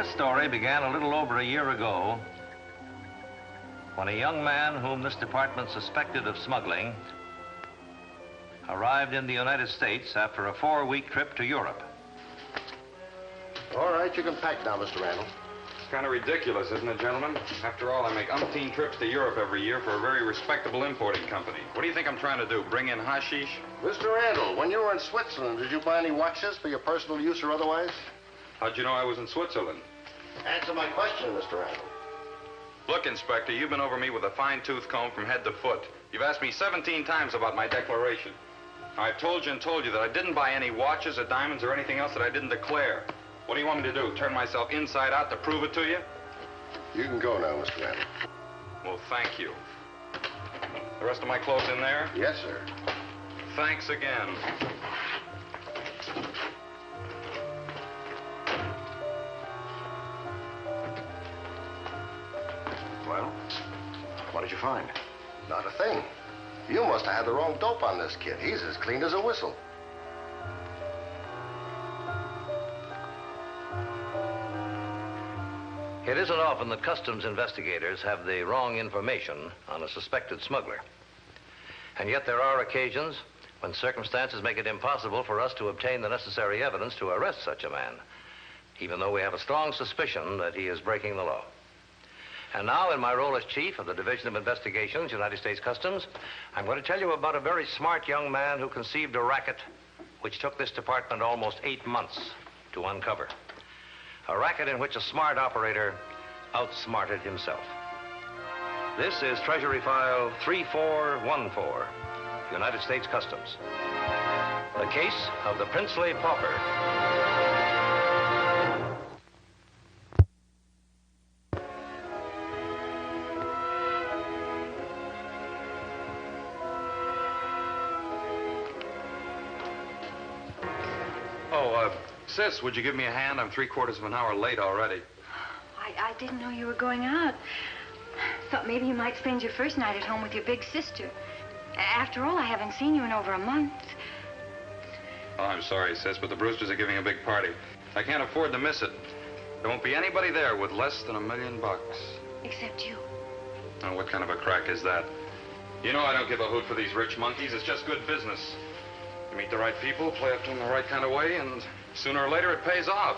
This story began a little over a year ago when a young man whom this department suspected of smuggling arrived in the United States after a 4-week trip to Europe. All right, you can pack now, Mr. Randall. It's kind of ridiculous, isn't it, gentlemen? After all, I make umpteen trips to Europe every year for a very respectable importing company. What do you think I'm trying to do, bring in hashish? Mr. Randall, when you were in Switzerland, did you buy any watches for your personal use or otherwise? How'd you know I was in Switzerland? Answer my question, Mr. Randall. Look, Inspector, you've been over me with a fine-tooth comb from head to foot. You've asked me 17 times about my declaration. I've told you and told you that I didn't buy any watches or diamonds or anything else that I didn't declare. What do you want me to do, turn myself inside out to prove it to you? You can go now, Mr. Randall. Well, thank you. The rest of my clothes in there? Yes, sir. Thanks again. Well, what did you find? Not a thing. You must have had the wrong dope on this kid. He's as clean as a whistle. It isn't often that customs investigators have the wrong information on a suspected smuggler. And yet there are occasions when circumstances make it impossible for us to obtain the necessary evidence to arrest such a man, even though we have a strong suspicion that he is breaking the law. And now, in my role as chief of the Division of Investigations, United States Customs, I'm going to tell you about a very smart young man who conceived a racket which took this department almost 8 months to uncover. A racket in which a smart operator outsmarted himself. This is Treasury File 3414, United States Customs. The case of the princely pauper. Sis, would you give me a hand? I'm 3/4 of an hour late already. I didn't know you were going out. Thought maybe you might spend your first night at home with your big sister. After all, I haven't seen you in over a month. Oh, I'm sorry, Sis, but the Brewsters are giving a big party. I can't afford to miss it. There won't be anybody there with less than $1 million. Except you. Oh, what kind of a crack is that? You know I don't give a hoot for these rich monkeys. It's just good business. You meet the right people, play up to them the right kind of way, and sooner or later it pays off.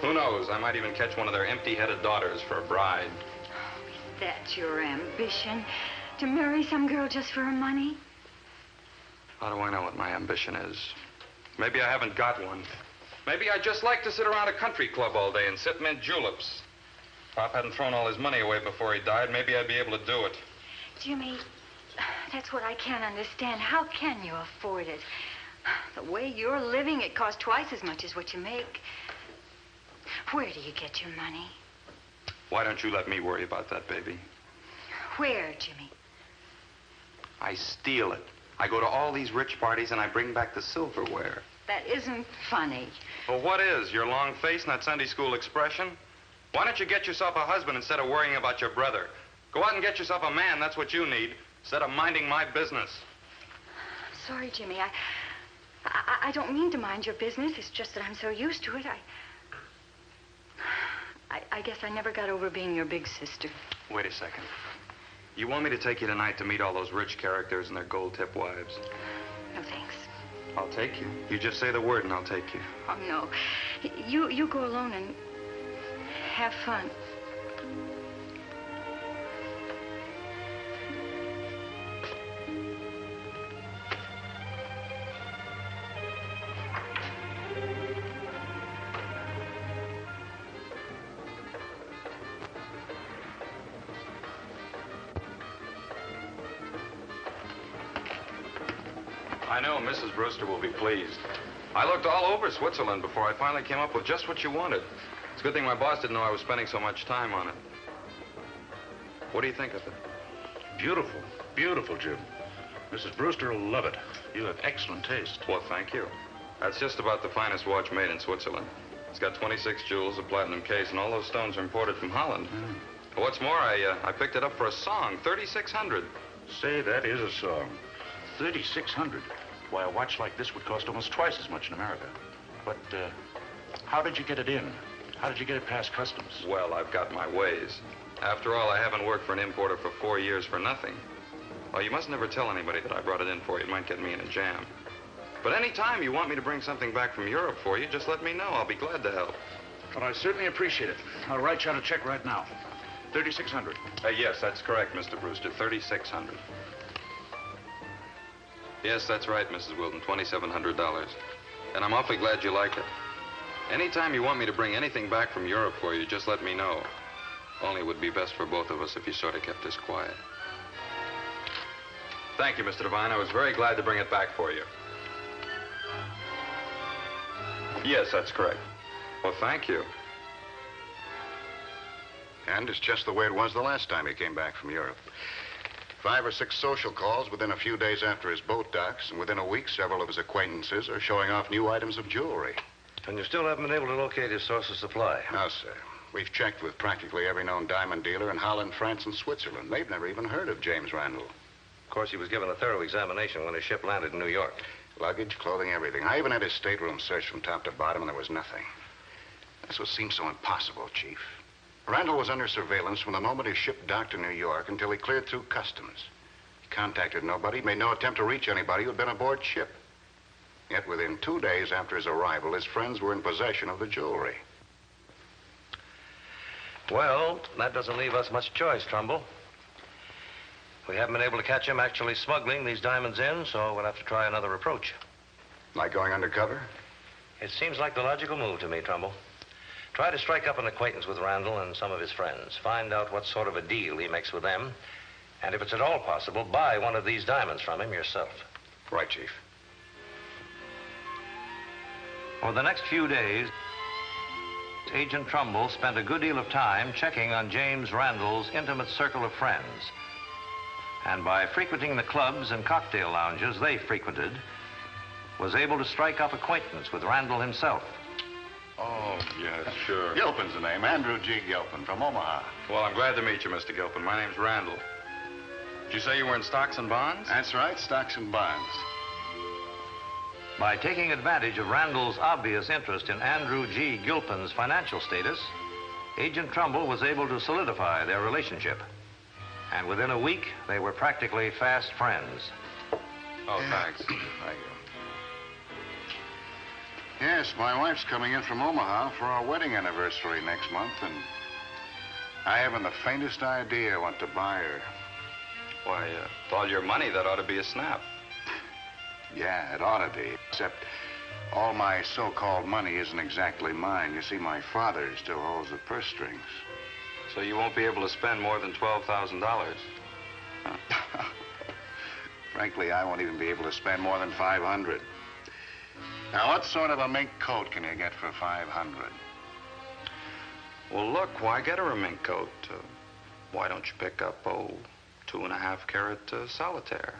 Who knows? I might even catch one of their empty-headed daughters for a bride. That's your ambition? To marry some girl just for her money? How do I know what my ambition is? Maybe I haven't got one. Maybe I'd just like to sit around a country club all day and sip mint juleps. Pop hadn't thrown all his money away before he died. Maybe I'd be able to do it. Jimmy, that's what I can't understand. How can you afford it? The way you're living, it costs twice as much as what you make. Where do you get your money? Why don't you let me worry about that, baby? Where, Jimmy? I steal it. I go to all these rich parties and I bring back the silverware. That isn't funny. Well, what is? Your long face and that Sunday school expression? Why don't you get yourself a husband instead of worrying about your brother? Go out and get yourself a man. That's what you need, instead of minding my business. Sorry, Jimmy. I don't mean to mind your business. It's just that I'm so used to it. I guess I never got over being your big sister. Wait a second. You want me to take you tonight to meet all those rich characters and their gold-tip wives? No, thanks. I'll take you. You just say the word and I'll take you. Oh, no. You go alone and have fun. I know Mrs. Brewster will be pleased. I looked all over Switzerland before I finally came up with just what you wanted. It's a good thing my boss didn't know I was spending so much time on it. What do you think of it? Beautiful. Beautiful, Jim. Mrs. Brewster will love it. You have excellent taste. Well, thank you. That's just about the finest watch made in Switzerland. It's got 26 jewels, a platinum case, and all those stones are imported from Holland. What's more, I picked it up for a song, 3,600. Say, that is a song. 3,600. Why, a watch like this would cost almost twice as much in America. But how did you get it in? How did you get it past customs? Well, I've got my ways. After all, I haven't worked for an importer for 4 years for nothing. Well, you must never tell anybody that I brought it in for you. It might get me in a jam. But any time you want me to bring something back from Europe for you, just let me know. I'll be glad to help. Well, I certainly appreciate it. I'll write you out a check right now. $3,600. Yes, that's correct, Mr. Brewster. $3,600. Yes, that's right, Mrs. Wilton. $2,700. And I'm awfully glad you like it. Anytime you want me to bring anything back from Europe for you, just let me know. Only it would be best for both of us if you sort of kept this quiet. Thank you, Mr. Devine. I was very glad to bring it back for you. Yes, that's correct. Well, thank you. And it's just the way it was the last time he came back from Europe. 5 or 6 social calls within a few days after his boat docks, and within a week, several of his acquaintances are showing off new items of jewelry. And you still haven't been able to locate his source of supply? No, sir. We've checked with practically every known diamond dealer in Holland, France, and Switzerland. They've never even heard of James Randall. Of course, he was given a thorough examination when his ship landed in New York. Luggage, clothing, everything. I even had his stateroom searched from top to bottom, and there was nothing. That's what seems so impossible, Chief. Randall was under surveillance from the moment his ship docked in New York until he cleared through customs. He contacted nobody, made no attempt to reach anybody who had been aboard ship. Yet within 2 days after his arrival, his friends were in possession of the jewelry. Well, that doesn't leave us much choice, Trumbull. We haven't been able to catch him actually smuggling these diamonds in, so we'll have to try another approach. Like going undercover? It seems like the logical move to me, Trumbull. Try to strike up an acquaintance with Randall and some of his friends. Find out what sort of a deal he makes with them. And if it's at all possible, buy one of these diamonds from him yourself. Right, Chief. For the next few days, Agent Trumbull spent a good deal of time checking on James Randall's intimate circle of friends. And by frequenting the clubs and cocktail lounges they frequented, was able to strike up acquaintance with Randall himself. Oh, yes, sure. Gilpin's the name. Andrew G. Gilpin from Omaha. Well, I'm glad to meet you, Mr. Gilpin. My name's Randall. Did you say you were in stocks and bonds? That's right, stocks and bonds. By taking advantage of Randall's obvious interest in Andrew G. Gilpin's financial status, Agent Trumbull was able to solidify their relationship. And within a week, they were practically fast friends. Oh, thanks. Thank you. Yes, my wife's coming in from Omaha for our wedding anniversary next month, and I haven't the faintest idea what to buy her. Why, with all your money, that ought to be a snap. Yeah, it ought to be, except all my so-called money isn't exactly mine. You see, my father still holds the purse strings. So you won't be able to spend more than $12,000. Frankly, I won't even be able to spend more than $500. Now, what sort of a mink coat can you get for $500? Well, look, why get her a mink coat? Why don't you pick up, 2.5 carat solitaire?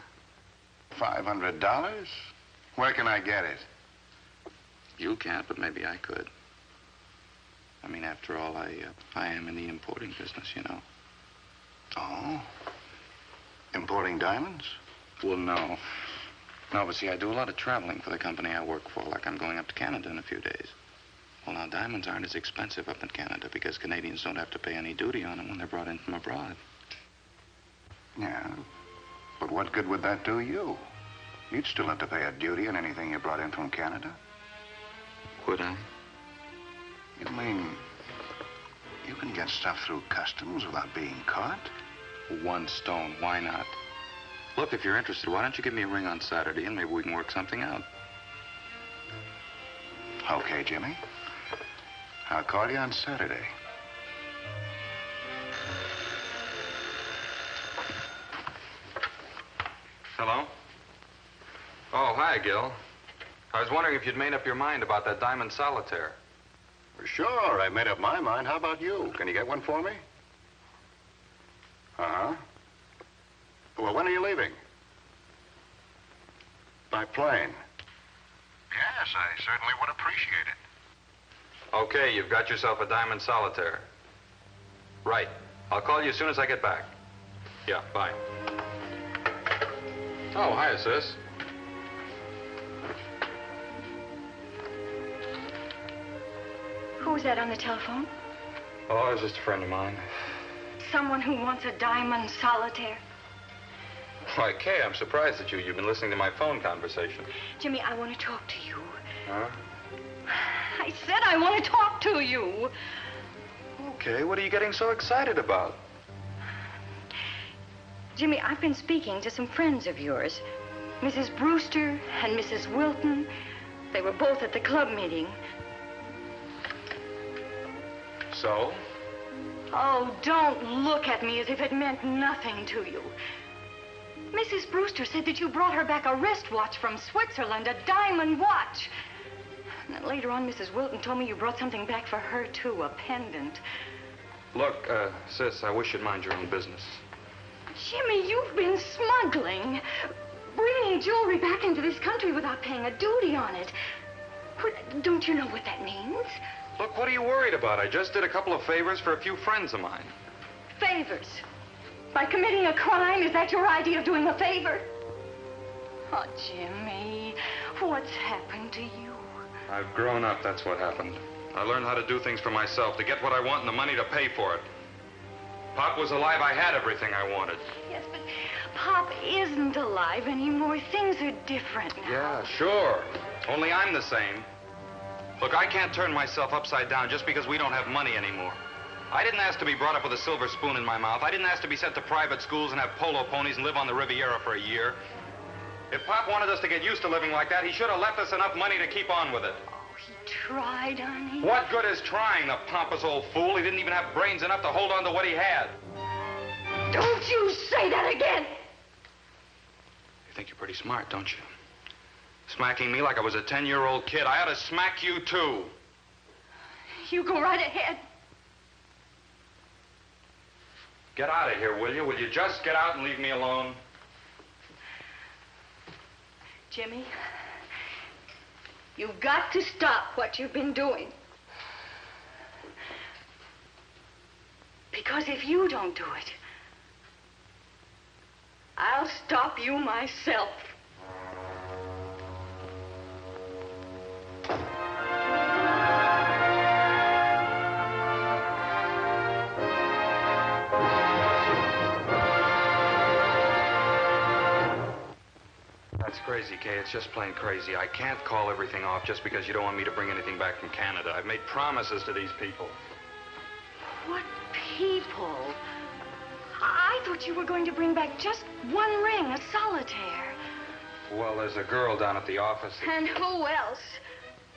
$500? Where can I get it? You can't, but maybe I could. I mean, after all, I am in the importing business, you know. Oh? Importing diamonds? Well, no. No, but see, I do a lot of traveling for the company I work for, like I'm going up to Canada in a few days. Well, now, diamonds aren't as expensive up in Canada because Canadians don't have to pay any duty on them when they're brought in from abroad. Yeah, but what good would that do you? You'd still have to pay a duty on anything you brought in from Canada. Would I? You mean you can get stuff through customs without being caught? One stone, why not? Look, if you're interested, why don't you give me a ring on Saturday and maybe we can work something out? Okay, Jimmy. I'll call you on Saturday. Hello? Oh, hi, Gil. I was wondering if you'd made up your mind about that diamond solitaire. Sure, I made up my mind. How about you? Can you get one for me? Uh-huh. Well, when are you leaving? By plane. Yes, I certainly would appreciate it. Okay, you've got yourself a diamond solitaire. Right. I'll call you as soon as I get back. Yeah, bye. Oh, hiya, sis. Who was that on the telephone? Oh, it was just a friend of mine. Someone who wants a diamond solitaire? Why, Kay, I'm surprised at you. You've been listening to my phone conversation. Jimmy, I want to talk to you. Huh? I said I want to talk to you. Okay, what are you getting so excited about? Jimmy, I've been speaking to some friends of yours. Mrs. Brewster and Mrs. Wilton. They were both at the club meeting. So? Oh, don't look at me as if it meant nothing to you. Mrs. Brewster said that you brought her back a wristwatch from Switzerland, a diamond watch. And then later on, Mrs. Wilton told me you brought something back for her, too, a pendant. Look, sis, I wish you'd mind your own business. Jimmy, you've been smuggling. Bringing jewelry back into this country without paying a duty on it. Don't you know what that means? Look, what are you worried about? I just did a couple of favors for a few friends of mine. Favors? By committing a crime, is that your idea of doing a favor? Oh, Jimmy, what's happened to you? I've grown up, that's what happened. I learned how to do things for myself, to get what I want and the money to pay for it. Pop was alive, I had everything I wanted. Yes, but Pop isn't alive anymore. Things are different now. Yeah, sure. Only I'm the same. Look, I can't turn myself upside down just because we don't have money anymore. I didn't ask to be brought up with a silver spoon in my mouth. I didn't ask to be sent to private schools and have polo ponies and live on the Riviera for a year. If Pop wanted us to get used to living like that, he should have left us enough money to keep on with it. Oh, he tried, honey. What good is trying, the pompous old fool? He didn't even have brains enough to hold on to what he had. Don't you say that again! You think you're pretty smart, don't you? Smacking me like I was a 10-year-old kid. I ought to smack you, too. You go right ahead. Get out of here, will you? Will you just get out and leave me alone? Jimmy, you've got to stop what you've been doing. Because if you don't do it, I'll stop you myself. That's crazy, Kay. It's just plain crazy. I can't call everything off just because you don't want me to bring anything back from Canada. I've made promises to these people. What people? I thought you were going to bring back just one ring, a solitaire. Well, there's a girl down at the office. And who else?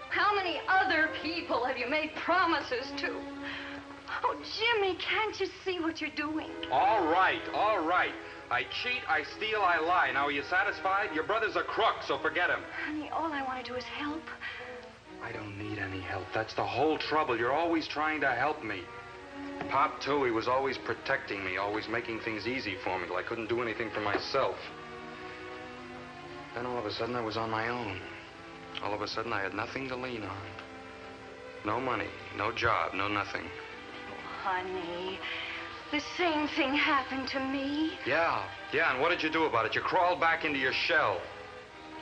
How many other people have you made promises to? Oh, Jimmy, can't you see what you're doing? All right, all right. I cheat, I steal, I lie. Now, are you satisfied? Your brother's a crook, so forget him. Honey, all I want to do is help. I don't need any help. That's the whole trouble. You're always trying to help me. Pop, too, he was always protecting me, always making things easy for me till I couldn't do anything for myself. Then all of a sudden, I was on my own. All of a sudden, I had nothing to lean on. No money, no job, no nothing. Oh, honey, the same thing happened to me. Yeah, and what did you do about it? You crawled back into your shell.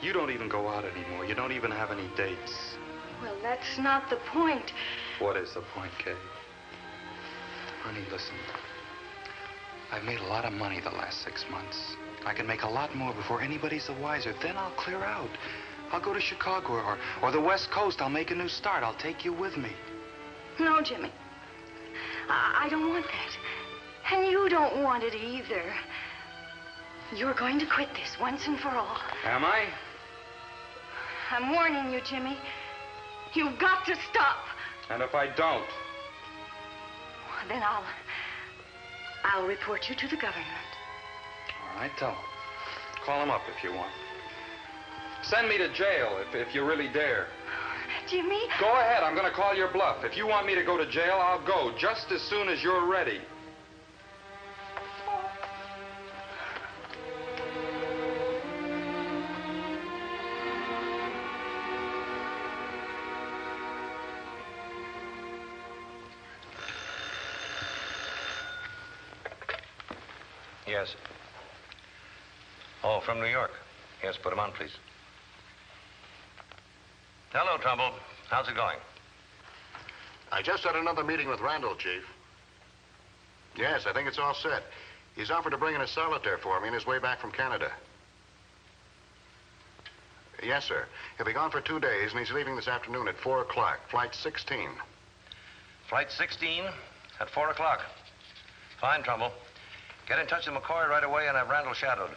You don't even go out anymore. You don't even have any dates. Well, that's not the point. What is the point, Kay? Honey, listen. I've made a lot of money the last 6 months. I can make a lot more before anybody's the wiser. Then I'll clear out. I'll go to Chicago or the West Coast. I'll make a new start. I'll take you with me. No, Jimmy. I don't want that. And you don't want it either. You're going to quit this once and for all. Am I? I'm warning you, Jimmy. You've got to stop. And if I don't? Then I'll report you to the government. All right, tell him. Call him up if you want. Send me to jail if you really dare. Jimmy? Go ahead. I'm going to call your bluff. If you want me to go to jail, I'll go just as soon as you're ready. Yes. Oh, from New York. Yes, put him on, please. Hello, Trumbull. How's it going? I just had another meeting with Randall, Chief. Yes, I think it's all set. He's offered to bring in a solitaire for me on his way back from Canada. Yes, sir. He'll be gone for 2 days, and he's leaving this afternoon at 4 o'clock. Flight 16. Flight 16 at 4 o'clock. Fine, Trumbull. Get in touch with McCoy right away and have Randall shadowed.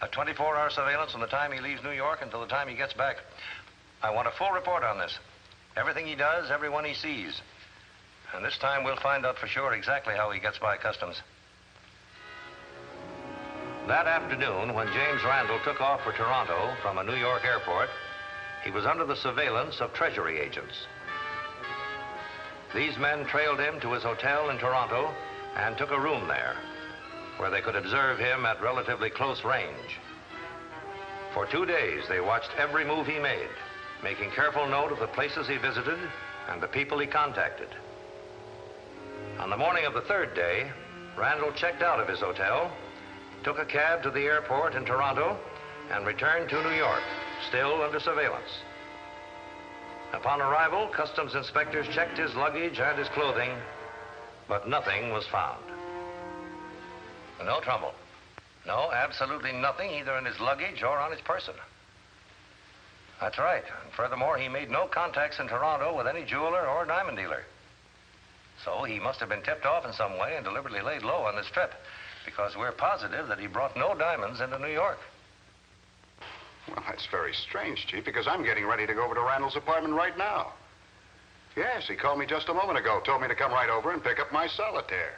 A 24-hour surveillance from the time he leaves New York until the time he gets back. I want a full report on this. Everything he does, everyone he sees. And this time we'll find out for sure exactly how he gets by customs. That afternoon, when James Randall took off for Toronto from a New York airport, he was under the surveillance of Treasury agents. These men trailed him to his hotel in Toronto and took a room there, where they could observe him at relatively close range. For 2 days, they watched every move he made, making careful note of the places he visited and the people he contacted. On the morning of the 3rd day, Randall checked out of his hotel, took a cab to the airport in Toronto, and returned to New York, still under surveillance. Upon arrival, customs inspectors checked his luggage and his clothing, but nothing was found. No trouble. No, absolutely nothing, either in his luggage or on his person. That's right. And furthermore, he made no contacts in Toronto with any jeweler or diamond dealer. So he must have been tipped off in some way and deliberately laid low on this trip, because we're positive that he brought no diamonds into New York. Well, that's very strange, Chief, because I'm getting ready to go over to Randall's apartment right now. Yes, he called me just a moment ago, told me to come right over and pick up my solitaire.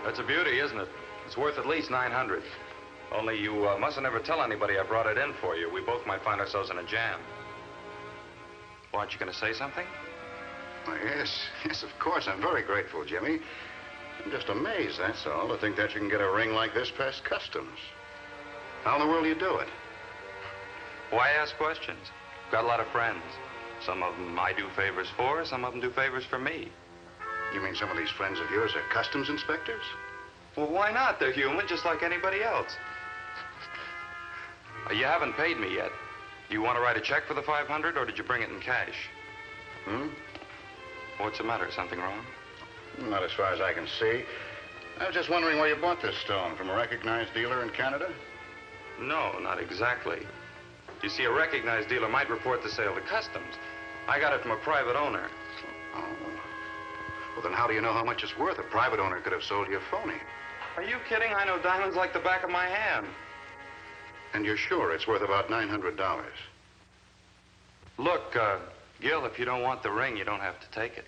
That's a beauty, isn't it? It's worth at least 900. Only you mustn't ever tell anybody I brought it in for you. We both might find ourselves in a jam. Well, aren't you going to say something? Well, yes, of course. I'm very grateful, Jimmy. I'm just amazed, that's all, to think that you can get a ring like this past customs. How in the world do you do it? Why ask questions? Got a lot of friends. Some of them I do favors for, some of them do favors for me. You mean some of these friends of yours are customs inspectors? Well, why not? They're human, just like anybody else. You haven't paid me yet. You want to write a check for the 500, or did you bring it in cash? What's the matter? Something wrong? Not as far as I can see. I was just wondering where you bought this stone. From a recognized dealer in Canada? No, not exactly. You see, a recognized dealer might report the sale to customs. I got it from a private owner. Oh. Well, then how do you know how much it's worth? A private owner could have sold you a phony. Are you kidding? I know diamonds like the back of my hand. And you're sure it's worth about $900? Look, Gil, if you don't want the ring, you don't have to take it.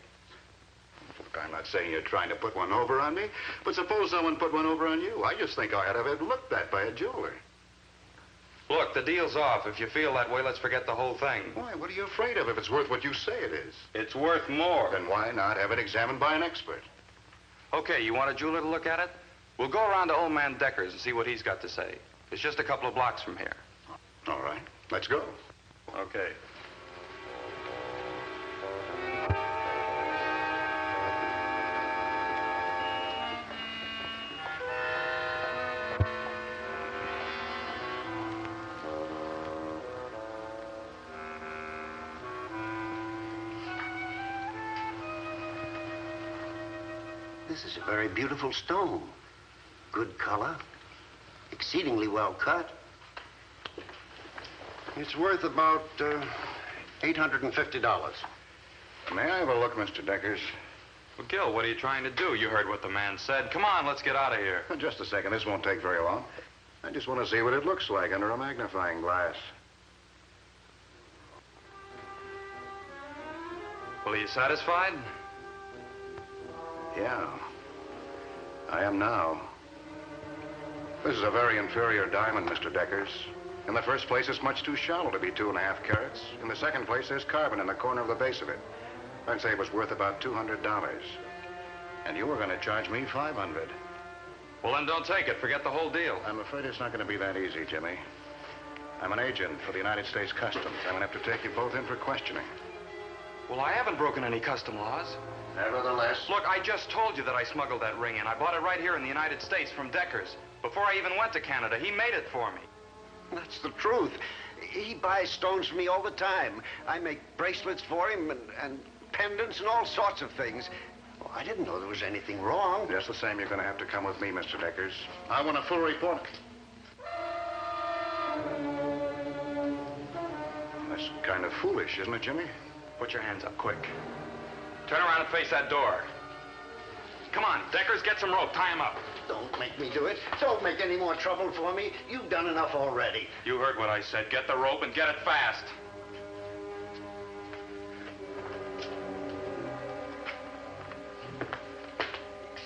Look, I'm not saying you're trying to put one over on me, but suppose someone put one over on you. I just think I ought to have it looked at by a jeweler. Look, the deal's off. If you feel that way, let's forget the whole thing. Why? What are you afraid of if it's worth what you say it is? It's worth more. Then why not have it examined by an expert? Okay, you want a jeweler to look at it? We'll go around to old man Decker's and see what he's got to say. It's just a couple of blocks from here. All right, let's go. Okay. This is a very beautiful stone. Good color, exceedingly well cut. It's worth about $850. May I have a look, Mr. Deckers? Well, Gil, what are you trying to do? You heard what the man said. Come on, let's get out of here. Just a second. This won't take very long. I just want to see what it looks like under a magnifying glass. Well, are you satisfied? Yeah, I am now. This is a very inferior diamond, Mr. Deckers. In the first place, it's much too shallow to be 2.5 carats. In the second place, there's carbon in the corner of the base of it. I'd say it was worth about $200. And you were going to charge me $500. Well, then don't take it. Forget the whole deal. I'm afraid it's not going to be that easy, Jimmy. I'm an agent for the United States Customs. I'm going to have to take you both in for questioning. Well, I haven't broken any custom laws. Nevertheless... Look, I just told you that I smuggled that ring in. I bought it right here in the United States from Decker's. Before I even went to Canada, he made it for me. That's the truth. He buys stones for me all the time. I make bracelets for him and pendants and all sorts of things. Oh, I didn't know there was anything wrong. Just the same, you're going to have to come with me, Mr. Deckers. I want a full report. That's kind of foolish, isn't it, Jimmy? Put your hands up, quick. Turn around and face that door. Come on, Deckers, get some rope. Tie him up. Don't make me do it. Don't make any more trouble for me. You've done enough already. You heard what I said. Get the rope and get it fast.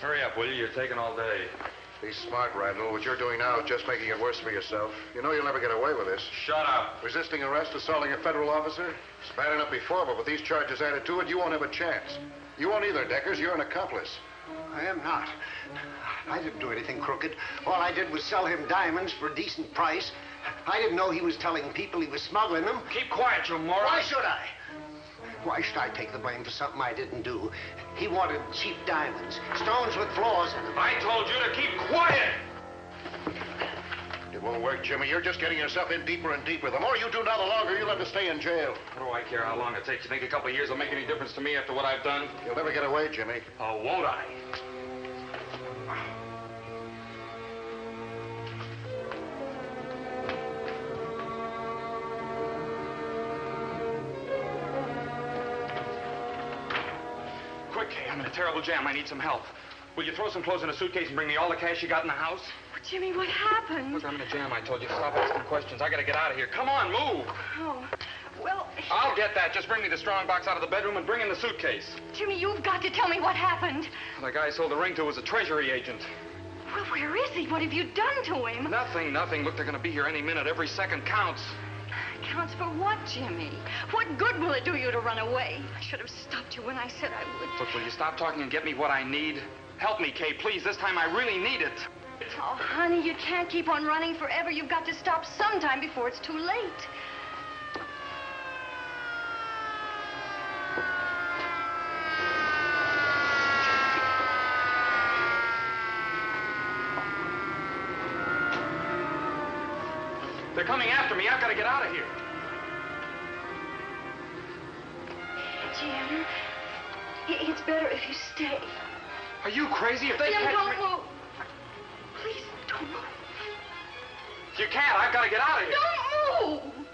Hurry up, will you? You're taking all day. Be smart, Randall. What you're doing now is just making it worse for yourself. You know you'll never get away with this. Shut up. Resisting arrest, assaulting a federal officer? It's bad enough before, but with these charges added to it, you won't have a chance. You won't either, Deckers. You're an accomplice. I am not. I didn't do anything crooked. All I did was sell him diamonds for a decent price. I didn't know he was telling people he was smuggling them. Keep quiet, you moron. Why should I? Why should I take the blame for something I didn't do? He wanted cheap diamonds, stones with flaws in them. I told you to keep quiet. It won't work, Jimmy. You're just getting yourself in deeper and deeper. The more you do now, the longer you'll have to stay in jail. What do I care how long it takes? You think a couple of years will make any difference to me after what I've done? You'll never get away, Jimmy. Oh, won't I? Quick, Kay, I'm in a terrible jam. I need some help. Will you throw some clothes in a suitcase and bring me all the cash you got in the house? Oh, Jimmy, what happened? Look, I'm in a jam. I told you to stop asking questions. I gotta get out of here. Come on, move. Oh, well... I'll get that. Just bring me the strong box out of the bedroom and bring in the suitcase. Jimmy, you've got to tell me what happened. The guy I sold the ring to was a Treasury agent. Well, where is he? What have you done to him? Nothing. Look, they're gonna be here any minute. Every second counts. Counts for what, Jimmy? What good will it do you to run away? I should have stopped you when I said I would. Look, will you stop talking and get me what I need? Help me, Kay, please. This time I really need it. Oh, honey, you can't keep on running forever. You've got to stop sometime before it's too late. They're coming after me. I've got to get out of here. Jim, it's better if you stay. Are you crazy? If they Jim, catch don't me... move. Please, don't move. You can't. I've got to get out of here. Don't move.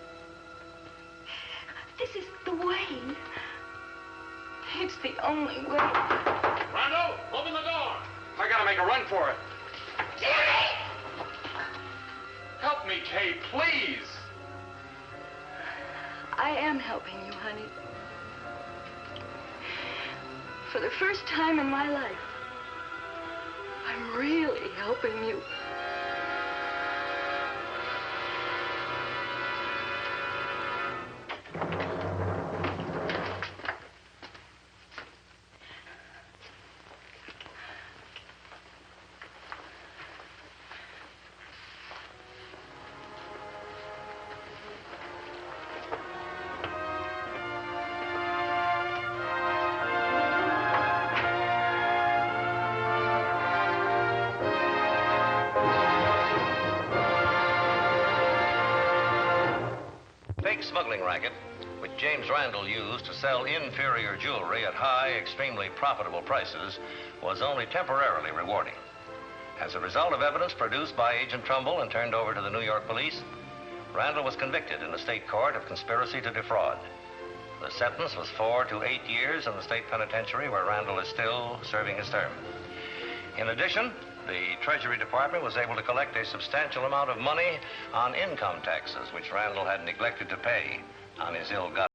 This is the way. It's the only way. Randall, open the door. I got to make a run for it. Jimmy! Help me, Kay, please. I am helping you, honey. For the first time in my life, I'm really helping you. Smuggling racket, which James Randall used to sell inferior jewelry at high, extremely profitable prices, was only temporarily rewarding. As a result of evidence produced by Agent Trumbull and turned over to the New York police, Randall was convicted in the state court of conspiracy to defraud. The sentence was 4 to 8 years in the state penitentiary, where Randall is still serving his term. In addition, the Treasury Department was able to collect a substantial amount of money on income taxes, which Randall had neglected to pay on his ill-gotten